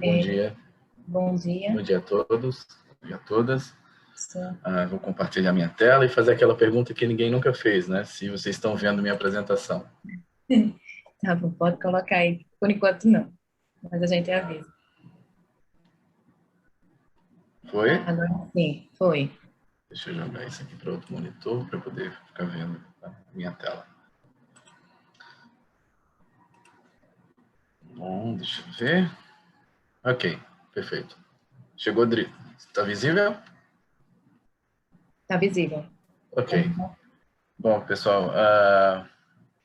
Bom dia. Bom dia. Bom dia a todos. Bom dia a todas. Sim. Vou compartilhar minha tela e fazer aquela pergunta que ninguém nunca fez, né? Se vocês estão vendo minha apresentação. Tá bom, pode colocar aí. Por enquanto não, mas a gente avisa. Foi? Agora sim, foi. Deixa eu jogar isso aqui para outro monitor para poder ficar vendo a minha tela. Bom, deixa eu ver. Ok, perfeito. Chegou, Dri. Está visível? Tá visível. Ok. Uhum. Bom, pessoal,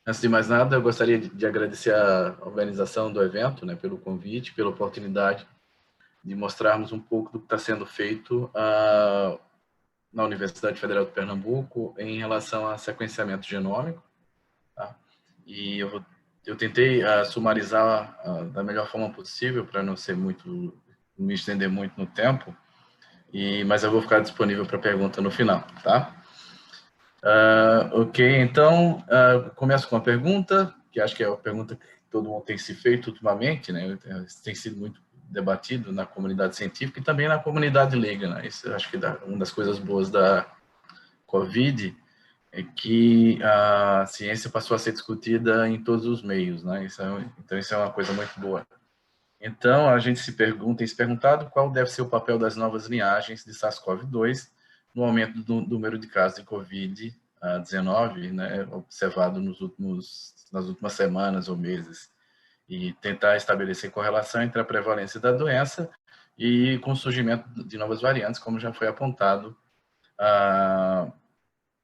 antes de mais nada, eu gostaria de agradecer a organização do evento, né, pelo convite, pela oportunidade de mostrarmos um pouco do que está sendo feito na Universidade Federal de Pernambuco em relação a sequenciamento genômico. Tá? E eu tentei sumarizar da melhor forma possível para não me estender muito no tempo, mas eu vou ficar disponível para pergunta no final, tá? Ok, então começo com a pergunta, que acho que é a pergunta que todo mundo tem se feito ultimamente, né? Tem sido muito debatido na comunidade científica e também na comunidade leiga, né? Isso eu acho que uma das coisas boas da Covid é que a ciência passou a ser discutida em todos os meios, né? Então isso é uma coisa muito boa. Então a gente tem se perguntado qual deve ser o papel das novas linhagens de SARS-CoV-2 no aumento do número de casos de Covid-19, né, observado nas últimas semanas ou meses, e tentar estabelecer correlação entre a prevalência da doença e com o surgimento de novas variantes, como já foi apontado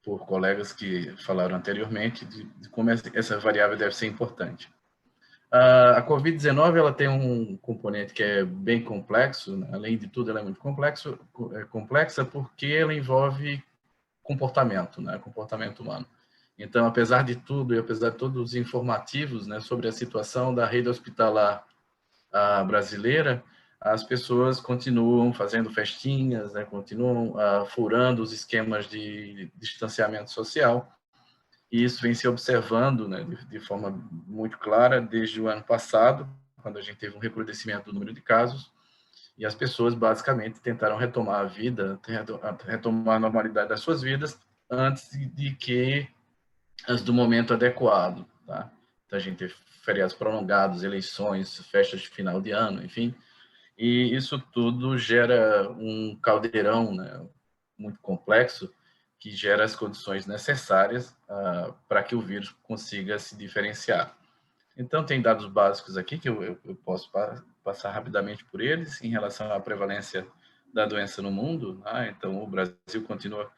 por colegas que falaram anteriormente, de como essa variável deve ser importante. A Covid-19 ela tem um componente que é bem complexo, né? Além de tudo, ela é muito complexa porque ela envolve comportamento, né? Comportamento humano. Então, apesar de tudo e apesar de todos os informativos, né, sobre a situação da rede hospitalar brasileira, as pessoas continuam fazendo festinhas, né, continuam furando os esquemas de distanciamento social, e isso vem se observando, né, de forma muito clara desde o ano passado, quando a gente teve um recrudescimento do número de casos, e as pessoas basicamente tentaram retomar a vida, retomar a normalidade das suas vidas antes antes do momento adequado, tá? Então a gente teve feriados prolongados, eleições, festas de final de ano, enfim, e isso tudo gera um caldeirão, né, muito complexo, que gera as condições necessárias para que o vírus consiga se diferenciar. Então, tem dados básicos aqui que eu posso passar rapidamente por eles em relação à prevalência da doença no mundo. Então, o Brasil continua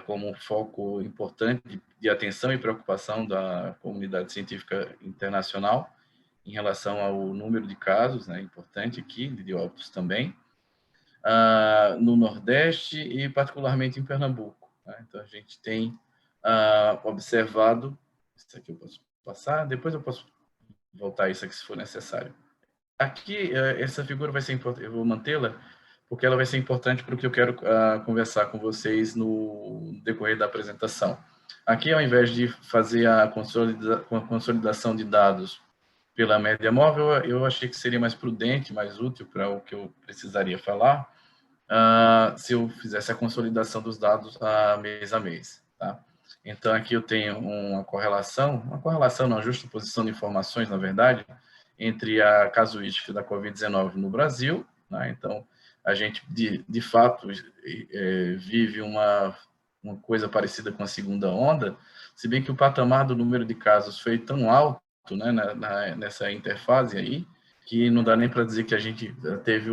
como um foco importante de atenção e preocupação da comunidade científica internacional em relação ao número de casos, né, importante aqui, de óbitos também, no Nordeste e particularmente em Pernambuco. Né? Então, a gente tem observado, isso aqui eu posso passar, depois eu posso voltar isso aqui se for necessário. Aqui, essa figura vai ser importante, eu vou mantê-la, porque ela vai ser importante para o que eu quero conversar com vocês no decorrer da apresentação. Aqui, ao invés de fazer a consolidação de dados pela média móvel, eu achei que seria mais prudente, mais útil para o que eu precisaria falar, se eu fizesse a consolidação dos dados mês a mês. Tá? Então, aqui eu tenho uma correlação não, a justa posição de informações, na verdade, entre a casuística da Covid-19 no Brasil. Né? Então, a gente, de fato, vive uma coisa parecida com a segunda onda, se bem que o patamar do número de casos foi tão alto, né, nessa interfase aí, que não dá nem para dizer que a gente teve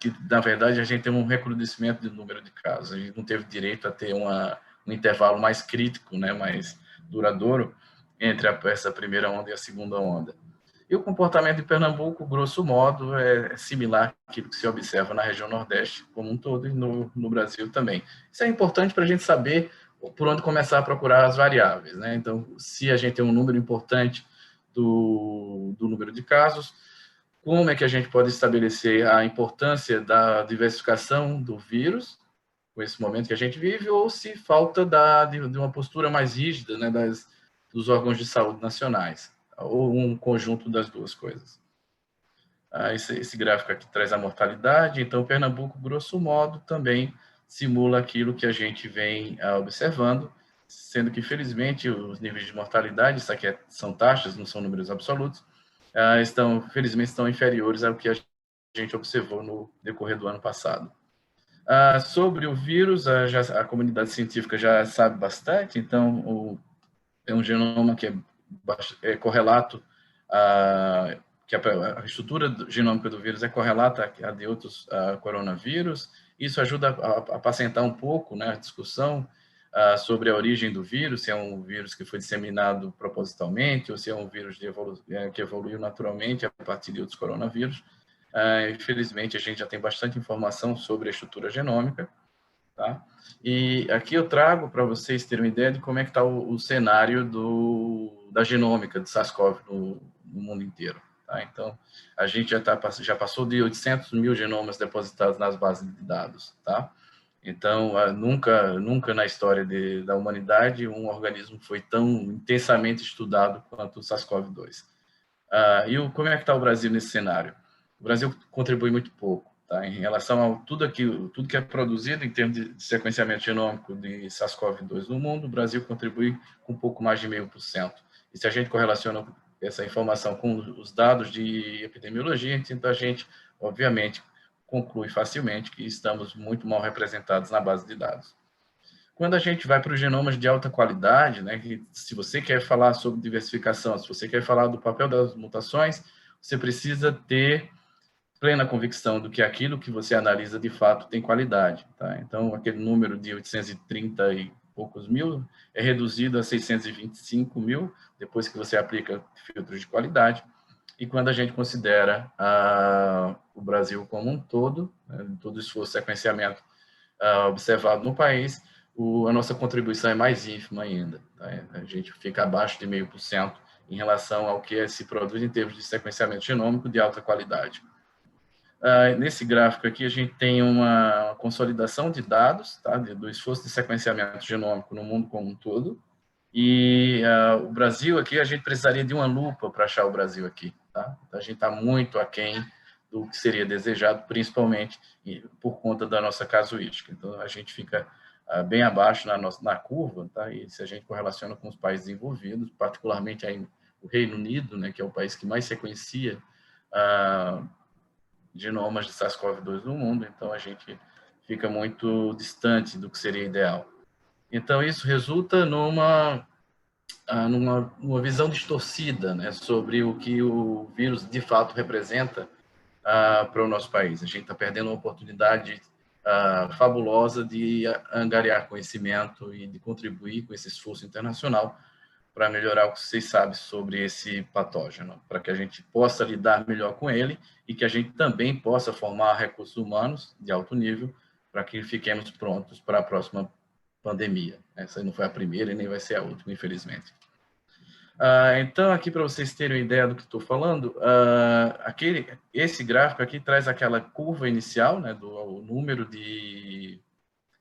que, na verdade, a gente tem um recrudescimento do número de casos. A gente não teve direito a ter um intervalo mais crítico, né, mais duradouro, entre essa primeira onda e a segunda onda. E o comportamento de Pernambuco, grosso modo, é similar àquilo que se observa na região Nordeste como um todo e no Brasil também. Isso é importante para a gente saber por onde começar a procurar as variáveis. Né? Então, se a gente tem um número importante do número de casos, como é que a gente pode estabelecer a importância da diversificação do vírus, com esse momento que a gente vive, ou se falta de uma postura mais rígida, né, dos órgãos de saúde nacionais, ou um conjunto das duas coisas. Esse gráfico aqui traz a mortalidade, então Pernambuco, grosso modo, também simula aquilo que a gente vem observando, sendo que, felizmente, os níveis de mortalidade, isso aqui são taxas, não são números absolutos, felizmente, estão inferiores ao que a gente observou no decorrer do ano passado. Sobre o vírus, a comunidade científica já sabe bastante, então é um genoma que é correlato que a estrutura genômica do vírus é correlata à de outros coronavírus. Isso ajuda a apacentar um pouco, né, a discussão sobre a origem do vírus, se é um vírus que foi disseminado propositalmente ou se é um vírus que evoluiu naturalmente a partir de outros coronavírus. Infelizmente, a gente já tem bastante informação sobre a estrutura genômica. Tá? E aqui eu trago para vocês terem uma ideia de como é que está o cenário da genômica do SARS-CoV no mundo inteiro. Tá? Então, a gente já passou de 800 mil genomas depositados nas bases de dados. Tá? Então, nunca na história da humanidade um organismo foi tão intensamente estudado quanto o SARS-CoV-2. Como é que está o Brasil nesse cenário? O Brasil contribui muito pouco. Tá? Em relação a tudo que é produzido em termos de sequenciamento genômico de SARS-CoV-2 no mundo, o Brasil contribui com um pouco mais de 0,5%. E se a gente correlaciona essa informação com os dados de epidemiologia, então a gente, obviamente, conclui facilmente que estamos muito mal representados na base de dados. Quando a gente vai para os genomas de alta qualidade, né, que se você quer falar sobre diversificação, se você quer falar do papel das mutações, você precisa ter plena convicção do que aquilo que você analisa de fato tem qualidade. Tá? Então, aquele número de 830 e poucos mil é reduzido a 625 mil, depois que você aplica filtros de qualidade. E quando a gente considera o Brasil como um todo, né, todo o esforço de sequenciamento observado no país, a nossa contribuição é mais ínfima ainda. Tá? A gente fica abaixo de 0,5% em relação ao que se produz em termos de sequenciamento genômico de alta qualidade. Nesse gráfico aqui, a gente tem uma consolidação de dados, tá, do esforço de sequenciamento genômico no mundo como um todo. E o Brasil aqui, a gente precisaria de uma lupa para achar o Brasil aqui. Tá? Então, a gente está muito aquém do que seria desejado, principalmente por conta da nossa casuística. Então, a gente fica bem abaixo na curva, tá? E se a gente correlaciona com os países desenvolvidos, particularmente aí o Reino Unido, né, que é o país que mais sequencia genomas de SARS-CoV-2 no mundo, então a gente fica muito distante do que seria ideal. Então, isso resulta numa visão distorcida, né, sobre o que o vírus de fato representa para o nosso país. A gente está perdendo uma oportunidade fabulosa de angariar conhecimento e de contribuir com esse esforço internacional para melhorar o que vocês sabem sobre esse patógeno, para que a gente possa lidar melhor com ele e que a gente também possa formar recursos humanos de alto nível para que fiquemos prontos para a próxima pandemia. Essa não foi a primeira e nem vai ser a última, infelizmente. Então, aqui para vocês terem uma ideia do que estou falando, esse gráfico aqui traz aquela curva inicial, né, do número de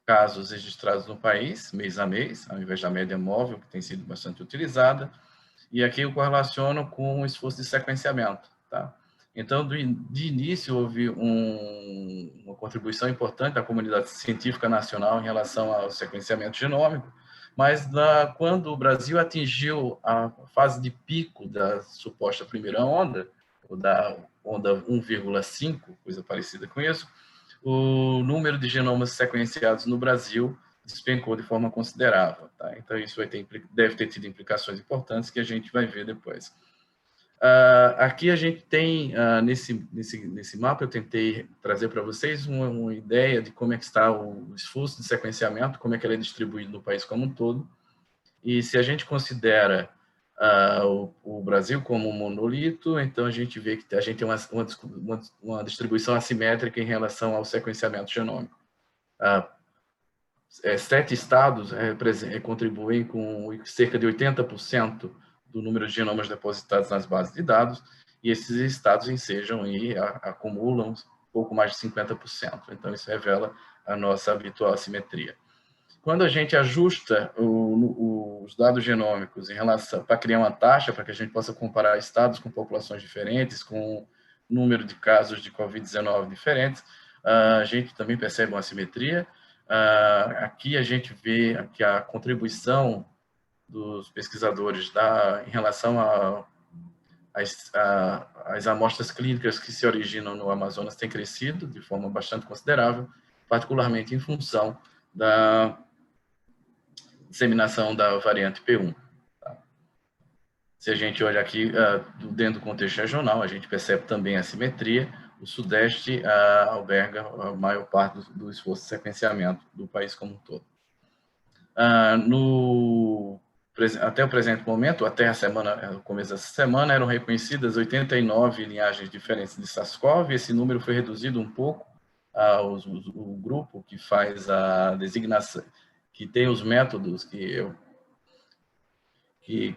casos registrados no país, mês a mês, ao invés da média móvel, que tem sido bastante utilizada, e aqui eu correlaciono com o esforço de sequenciamento. Tá? Então, de início, houve uma contribuição importante da comunidade científica nacional em relação ao sequenciamento genômico, mas quando o Brasil atingiu a fase de pico da suposta primeira onda, ou da onda 1,5, coisa parecida com isso, o número de genomas sequenciados no Brasil despencou de forma considerável. Tá? Então, isso deve ter tido implicações importantes que a gente vai ver depois. Aqui a gente tem, nesse mapa, eu tentei trazer para vocês uma ideia de como é que está o esforço de sequenciamento, como é que ele é distribuído no país como um todo. E se a gente considera o Brasil como um monolito, então a gente vê que a gente tem uma distribuição assimétrica em relação ao sequenciamento genômico. 7 estados contribuem com cerca de 80% do número de genomas depositados nas bases de dados, e esses estados ensejam e acumulam pouco mais de 50%. Então, isso revela a nossa habitual assimetria. Quando a gente ajusta os dados genômicos em relação para criar uma taxa para que a gente possa comparar estados com populações diferentes, com número de casos de Covid-19 diferentes, a gente também percebe uma assimetria. Aqui a gente vê que a contribuição dos pesquisadores em relação às amostras clínicas que se originam no Amazonas tem crescido de forma bastante considerável, particularmente em função da disseminação da variante P1. Tá? Se a gente olha aqui dentro do contexto regional, a gente percebe também a simetria. O Sudeste alberga a maior parte do esforço de sequenciamento do país como um todo. Até o presente momento, até o começo dessa semana, eram reconhecidas 89 linhagens diferentes de SARS-CoV. Esse número foi reduzido um pouco. O grupo que faz a designação, que tem os métodos que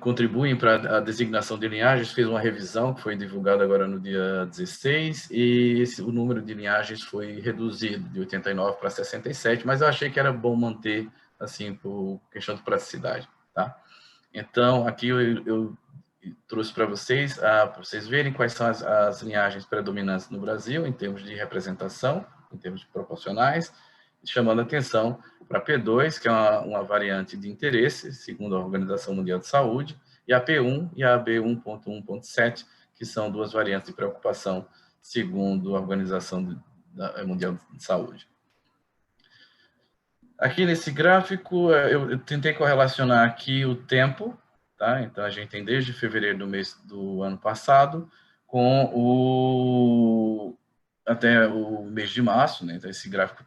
contribuem para a designação de linhagens, fez uma revisão que foi divulgada agora no dia 16, e o número de linhagens foi reduzido de 89 para 67, mas eu achei que era bom manter, assim, por questão de praticidade, tá? Então, aqui eu trouxe para vocês verem quais são as linhagens predominantes no Brasil, em termos de representação, em termos proporcionais, chamando a atenção para a P2, que é uma variante de interesse, segundo a Organização Mundial de Saúde, e a P1 e a B1.1.7, que são duas variantes de preocupação, segundo a Organização Mundial de Saúde. Aqui nesse gráfico, eu tentei correlacionar aqui o tempo, tá? Então, a gente tem desde fevereiro do ano passado até o mês de março, né? Então, esse gráfico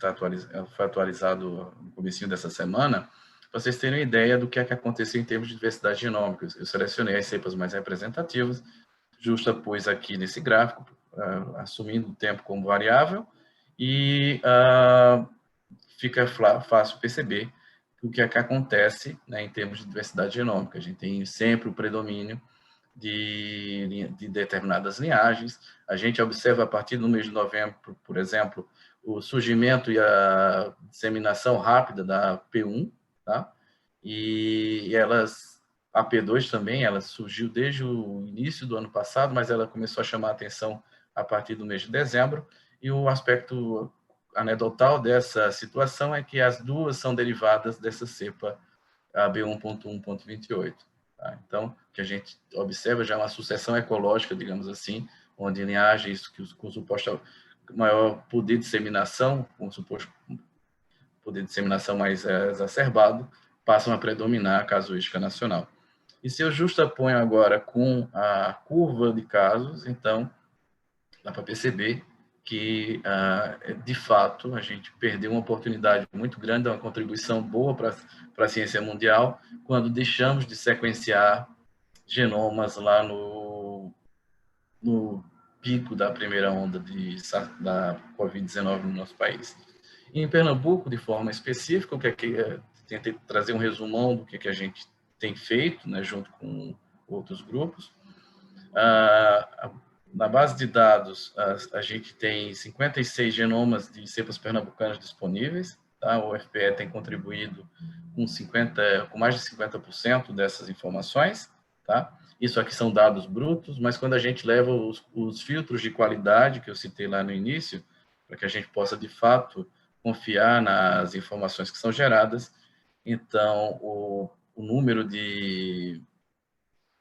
foi atualizado no comecinho dessa semana, para vocês terem uma ideia do que é que aconteceu em termos de diversidade genômica. Eu selecionei as cepas mais representativas, justapus aqui nesse gráfico, assumindo o tempo como variável, e fica fácil perceber o que é que acontece, né, em termos de diversidade genômica. A gente tem sempre o predomínio de determinadas linhagens. A gente observa a partir do mês de novembro, por exemplo, o surgimento e a disseminação rápida da P1, tá? E a P2 também, ela surgiu desde o início do ano passado, mas ela começou a chamar a atenção a partir do mês de dezembro, e o aspecto anedotal dessa situação é que as duas são derivadas dessa cepa, a B1.1.28. Tá? Então, o que a gente observa já é uma sucessão ecológica, digamos assim, onde linhagens com suposto maior poder de disseminação, com suposto poder de disseminação mais exacerbado, passam a predominar a casuística nacional. E se eu justaponho agora com a curva de casos, então dá para perceber que, de fato, a gente perdeu uma oportunidade muito grande, uma contribuição boa para a ciência mundial, quando deixamos de sequenciar genomas lá no pico da primeira onda da Covid-19 no nosso país. E em Pernambuco, de forma específica, tentei trazer um resumão do que a gente tem feito, né, junto com outros grupos. Na base de dados, a gente tem 56 genomas de cepas pernambucanas disponíveis. Tá? O UFPE tem contribuído com mais de 50% dessas informações. Tá? Isso aqui são dados brutos, mas quando a gente leva os filtros de qualidade que eu citei lá no início, para que a gente possa, de fato, confiar nas informações que são geradas, então o número de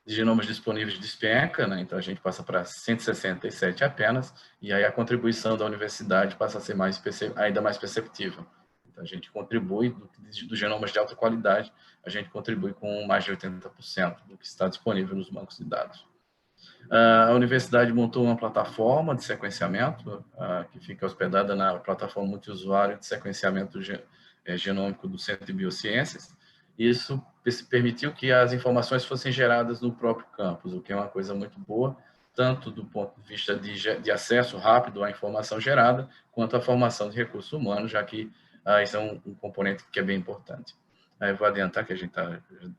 genomas disponíveis despenca, né? Então a gente passa para 167 apenas, e aí a contribuição da universidade passa a ser ainda mais perceptível. Então a gente contribui, dos genomas de alta qualidade, a gente contribui com mais de 80% do que está disponível nos bancos de dados. A universidade montou uma plataforma de sequenciamento, que fica hospedada na plataforma multiusuário de sequenciamento genômico do Centro de Biociências. Isso permitiu que as informações fossem geradas no próprio campus, o que é uma coisa muito boa, tanto do ponto de vista de acesso rápido à informação gerada, quanto à formação de recursos humanos, já que isso é um componente que é bem importante. Aí eu vou adiantar que a gente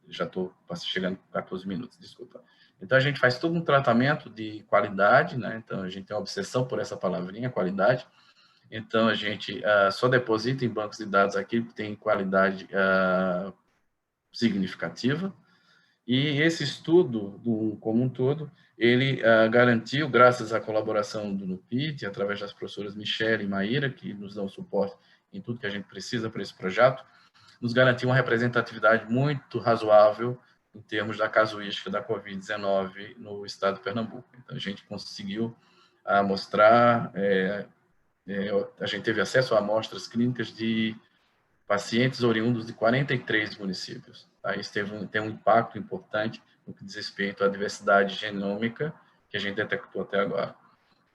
já estou chegando a 14 minutos, desculpa. Então, a gente faz todo um tratamento de qualidade, né? Então, a gente tem uma obsessão por essa palavrinha, qualidade. Então, a gente só deposita em bancos de dados aquilo que tem qualidade significativa, E esse estudo, como um todo, ele garantiu, graças à colaboração do NUPID, através das professoras Michele e Maíra, que nos dão suporte em tudo que a gente precisa para esse projeto, nos garantiu uma representatividade muito razoável em termos da casuística da Covid-19 no estado de Pernambuco. Então, a gente conseguiu mostrar, a gente teve acesso a amostras clínicas de pacientes oriundos de 43 municípios. Tá? Isso tem um impacto importante no que diz respeito à diversidade genômica que a gente detectou até agora.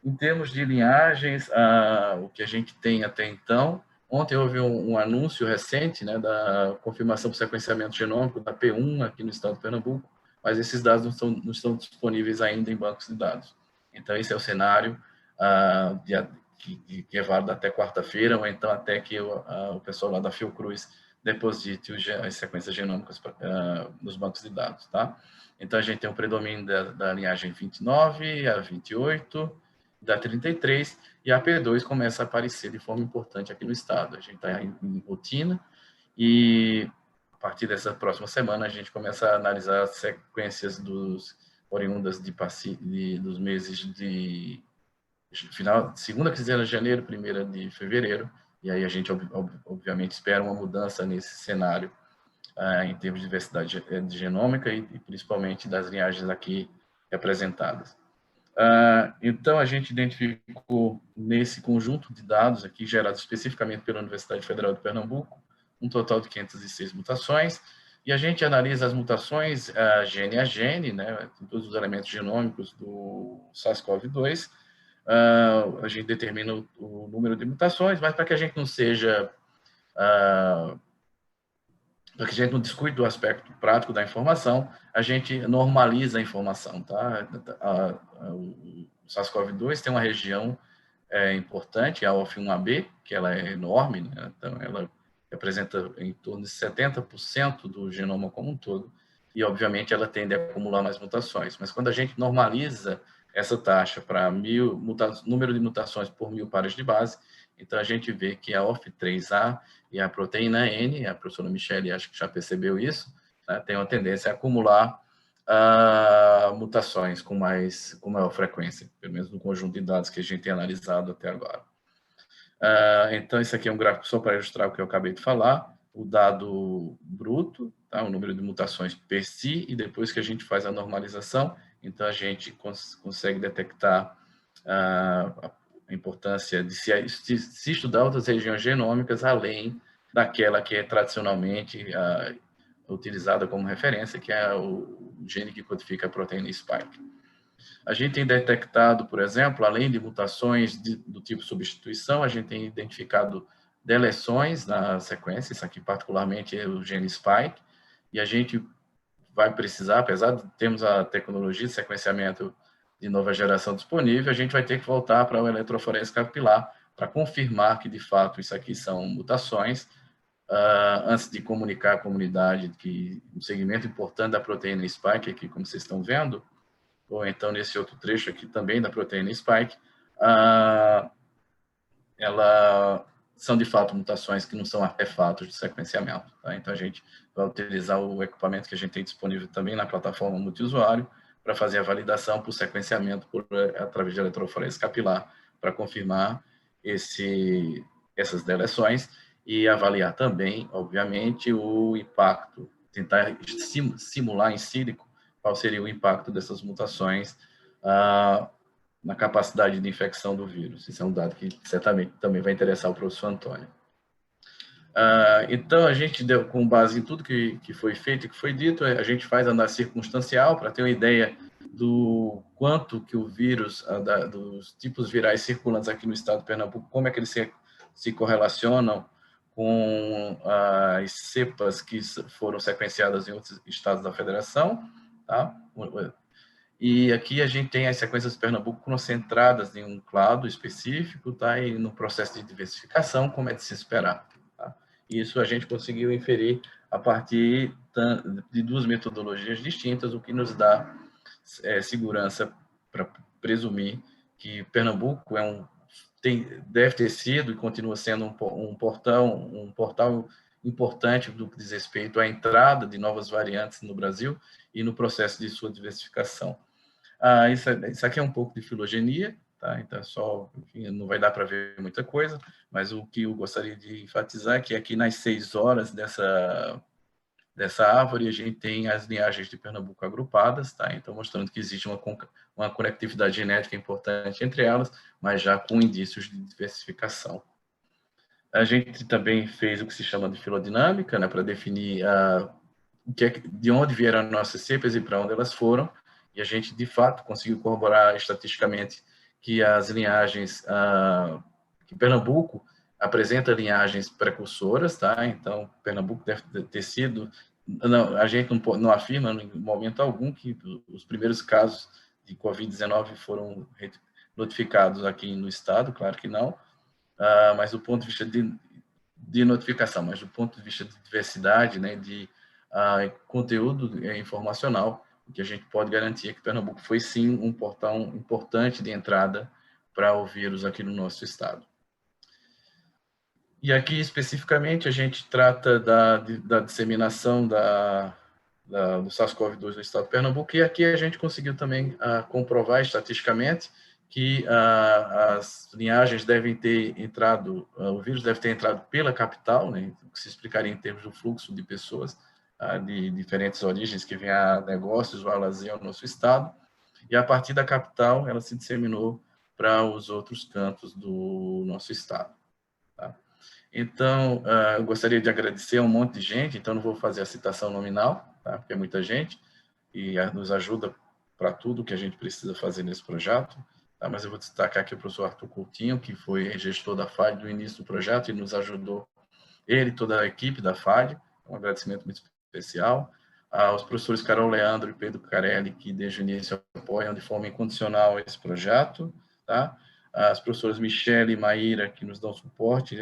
Em termos de linhagens, o que a gente tem até então, ontem houve um anúncio recente, né, da confirmação do sequenciamento genômico da P1 aqui no estado de Pernambuco, mas esses dados não estão disponíveis ainda em bancos de dados. Então, esse é o cenário que é válido até quarta-feira, ou então até que o pessoal lá da Fiocruz deposite as sequências genômicas nos bancos de dados. Tá? Então, a gente tem um predomínio da linhagem 29 a 28, da 33, e a P2 começa a aparecer de forma importante aqui no estado. A gente está em rotina e, a partir dessa próxima semana, a gente começa a analisar as sequências oriundas dos meses de segunda quinzena de janeiro, primeira de fevereiro, e aí a gente, obviamente, espera uma mudança nesse cenário em termos de diversidade genômica e principalmente das linhagens aqui representadas. Então, a gente identificou nesse conjunto de dados aqui, gerados especificamente pela Universidade Federal de Pernambuco, um total de 506 mutações, e a gente analisa as mutações gene a gene, né, todos os elementos genômicos do SARS-CoV-2, a gente determina o número de mutações, mas para que a gente não seja... para que a gente não descuide do aspecto prático da informação, a gente normaliza a informação. Tá? O SARS-CoV-2 tem uma região importante, a OF1AB, que ela é enorme, né? Então ela representa em torno de 70% do genoma como um todo, e obviamente ela tende a acumular mais mutações. Mas quando a gente normaliza essa taxa para número de mutações por 1000 pares de base, então a gente vê que a OF3A e a proteína N, a professora Michele acho que já percebeu isso, né, tem uma tendência a acumular mutações com maior frequência, pelo menos no conjunto de dados que a gente tem analisado até agora. Então, isso aqui é um gráfico só para ilustrar o que eu acabei de falar, o dado bruto, tá? O número de mutações per si, e depois que a gente faz a normalização, então a gente consegue detectar a importância de se estudar outras regiões genômicas além daquela que é tradicionalmente utilizada como referência, que é o gene que codifica a proteína spike. A gente tem detectado, por exemplo, além de mutações do tipo substituição, a gente tem identificado deleções na sequência, isso aqui particularmente é o gene spike, e a gente vai precisar, apesar de termos a tecnologia de sequenciamento de nova geração disponível, a gente vai ter que voltar para o eletroforese capilar para confirmar que, de fato, isso aqui são mutações, antes de comunicar à comunidade que um segmento importante da proteína spike, aqui como vocês estão vendo, ou então nesse outro trecho aqui também da proteína spike, ela são de fato mutações que não são artefatos de sequenciamento. Tá? Então a gente vai utilizar o equipamento que a gente tem disponível também na plataforma multiusuário para fazer a validação por sequenciamento através de eletroforese capilar para confirmar essas deleções e avaliar também, obviamente, o impacto, tentar simular em sílico qual seria o impacto dessas mutações na capacidade de infecção do vírus. Isso é um dado que certamente também vai interessar o professor Antônio. Então, a gente, com base em tudo que foi feito e que foi dito, a gente faz análise circunstancial para ter uma ideia do quanto que o vírus, dos tipos virais circulantes aqui no estado de Pernambuco, como é que eles se correlacionam com as cepas que foram sequenciadas em outros estados da federação, tá? E aqui a gente tem as sequências de Pernambuco concentradas em um clado específico, tá? E no processo de diversificação, como é de se esperar. Tá? Isso a gente conseguiu inferir a partir de duas metodologias distintas, o que nos dá segurança para presumir que Pernambuco deve ter sido e continua sendo um portal importante do que diz respeito à entrada de novas variantes no Brasil e no processo de sua diversificação. Isso aqui é um pouco de filogenia, tá? Então, enfim, não vai dar para ver muita coisa, mas o que eu gostaria de enfatizar é que aqui nas 6 horas dessa árvore a gente tem as linhagens de Pernambuco agrupadas, tá? Então, mostrando que existe uma conectividade genética importante entre elas, mas já com indícios de diversificação. A gente também fez o que se chama de filodinâmica, né, para definir de onde vieram as nossas cepas e para onde elas foram, e a gente, de fato, conseguiu corroborar estatisticamente que as linhagens, que Pernambuco apresenta linhagens precursoras, tá? Então, Pernambuco deve ter sido... Não, a gente não afirma, em momento algum, que os primeiros casos de Covid-19 foram notificados aqui no estado, claro que não, mas do ponto de vista de notificação, mas do ponto de vista de diversidade, né, de conteúdo informacional, o que a gente pode garantir é que Pernambuco foi sim um portal importante de entrada para o vírus aqui no nosso estado. E aqui, especificamente, a gente trata da disseminação do SARS-CoV-2 no estado de Pernambuco, e aqui a gente conseguiu também comprovar estatisticamente que as linhagens devem ter entrado, o vírus deve ter entrado pela capital, né, o que se explicaria em termos do fluxo de pessoas de diferentes origens que vêm a negócios ou a lazer ao nosso estado, e a partir da capital ela se disseminou para os outros cantos do nosso estado. Tá? Então, eu gostaria de agradecer a um monte de gente, então não vou fazer a citação nominal, tá? Porque é muita gente, e nos ajuda para tudo que a gente precisa fazer nesse projeto. Tá? Mas eu vou destacar aqui o professor Arthur Coutinho, que foi gestor da FAD do início do projeto e nos ajudou, ele e toda a equipe da FAD, um agradecimento muito especial. Aos professores Carol Leandro e Pedro Carelli, que desde o início apoiam de forma incondicional esse projeto. Tá? As professoras Michele e Maíra, que nos dão suporte,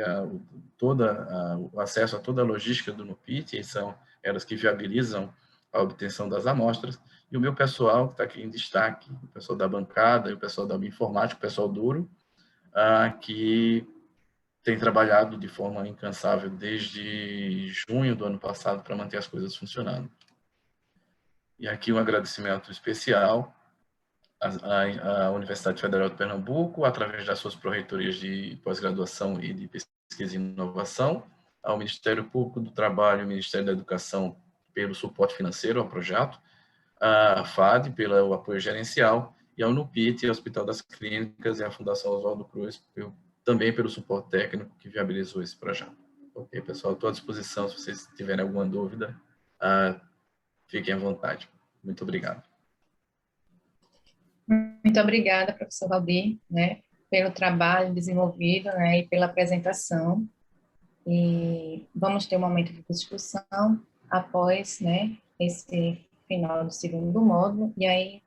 o acesso a toda a logística do NUPIT, e são elas que viabilizam a obtenção das amostras, e o meu pessoal, que está aqui em destaque, o pessoal da bancada, e o pessoal da bioinformática, o pessoal duro, que tem trabalhado de forma incansável desde junho do ano passado para manter as coisas funcionando. E aqui um agradecimento especial à Universidade Federal de Pernambuco, através das suas pró-reitorias de pós-graduação e de pesquisa e inovação, ao Ministério Público do Trabalho e ao Ministério da Educação pelo suporte financeiro ao projeto, à FAD pelo apoio gerencial e ao NUPIT, Hospital das Clínicas e à Fundação Oswaldo Cruz também pelo suporte técnico que viabilizou esse projeto. Ok, pessoal, estou à disposição se vocês tiverem alguma dúvida, fiquem à vontade. Muito obrigado. Muito obrigada, professor Valdir, né, pelo trabalho desenvolvido, né, e pela apresentação. E vamos ter um momento de discussão após, né, esse final do segundo módulo, e aí